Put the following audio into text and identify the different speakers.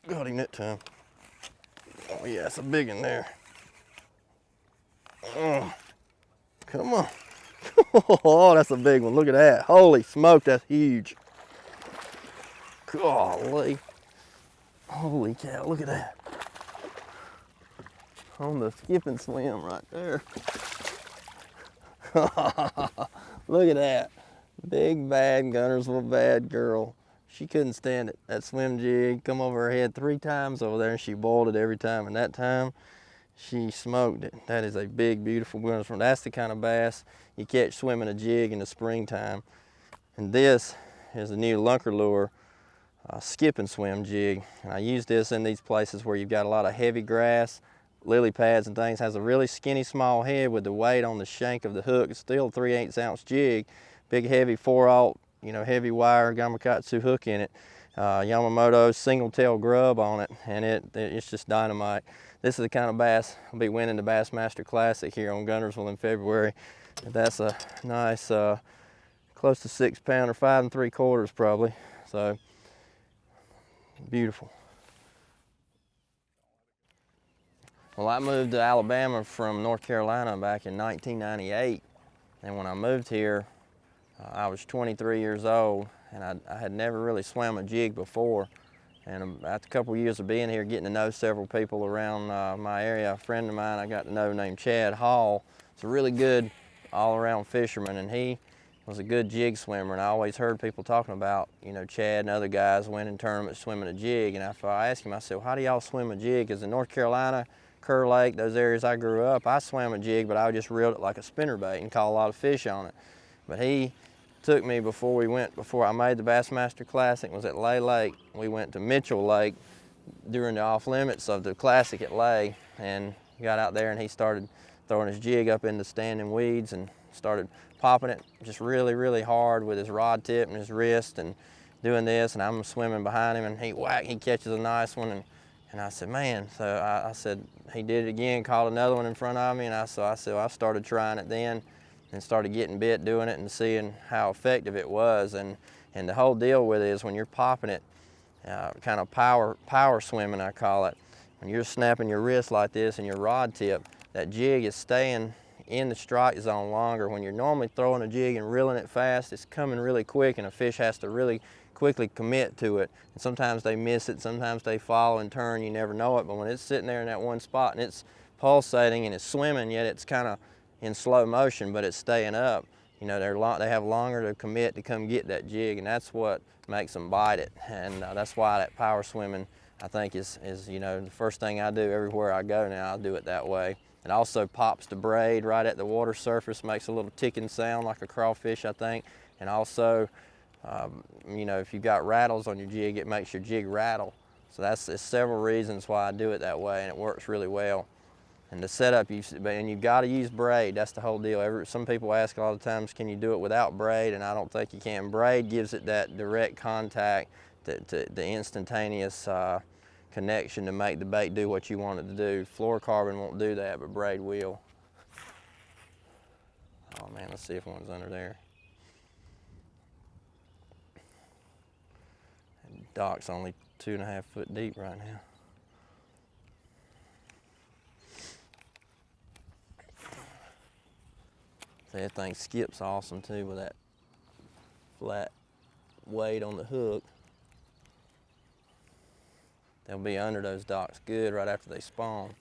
Speaker 1: got him that time. Oh yeah, it's a big one there. Come on. Oh, that's a big one. Look at that. Holy smoke, that's huge. Golly. Holy cow, look at that. On the skip and swim right there. Look at that. Big bad Guntersville bad girl. She couldn't stand it. That swim jig come over her head 3 times over there and she boiled it every time. And that time, she smoked it. That is a big, beautiful Guntersville. That's the kind of bass you catch swimming a jig in the springtime. And this is a new lunker lure, skip and swim jig. And I use this in these places where you've got a lot of heavy grass, lily pads and things. Has a really skinny small head with the weight on the shank of the hook. It's still a 3/8 ounce jig, big heavy 4/0, heavy wire Gamakatsu hook in it. Yamamoto single tail grub on it, and it's just dynamite. This is the kind of bass I'll be winning the Bassmaster Classic here on Guntersville in February. That's a nice, close to 6 pounder, 5 3/4 probably. So beautiful. Well, I moved to Alabama from North Carolina back in 1998, and when I moved here, I was 23 years old, and I had never really swam a jig before. And after a couple of years of being here, getting to know several people around my area, a friend of mine I got to know named Howell. He's a really good all-around fisherman, and he was a good jig swimmer. And I always heard people talking about, Chad and other guys winning tournaments swimming a jig. And I asked him, I said, well, how do y'all swim a jig? Because in North Carolina, Kerr Lake, those areas I grew up, I swam a jig, but I just reeled it like a spinnerbait and caught a lot of fish on it. But he took me before I made the Bassmaster Classic, was at Lay Lake. We went to Mitchell Lake during the off limits of the Classic at Lay, and got out there and he started throwing his jig up in the standing weeds and started popping it just really, really hard with his rod tip and his wrist and doing this, and I'm swimming behind him and he catches a nice one, and I said, man, so I said, he did it again, caught another one in front of me, and I said, I started trying it then and started getting bit doing it and seeing how effective it was. And the whole deal with it is when you're popping it, kind of power swimming I call it, when you're snapping your wrist like this and your rod tip, that jig is staying in the strike zone longer. When you're normally throwing a jig and reeling it fast, it's coming really quick and a fish has to really quickly commit to it. And sometimes they miss it, sometimes they fall and turn, you never know it. But when it's sitting there in that one spot and it's pulsating and it's swimming, yet it's kind of in slow motion, but it's staying up. They have longer to commit to come get that jig, and that's what makes them bite it. And that's why that power swimming, I think, is the first thing I do everywhere I go now. I'll do it that way. It also pops the braid right at the water surface, makes a little ticking sound like a crawfish, I think. And also, if you've got rattles on your jig, it makes your jig rattle. So there's several reasons why I do it that way, and it works really well. And the setup, and you've got to use braid. That's the whole deal. Some people ask a lot of times, can you do it without braid? And I don't think you can. Braid gives it that direct contact, the instantaneous connection to make the bait do what you want it to do. Fluorocarbon won't do that, but braid will. Oh man, let's see if one's under there. And dock's only 2.5 foot deep right now. That thing skips awesome too with that flat weight on the hook. They'll be under those docks good right after they spawn.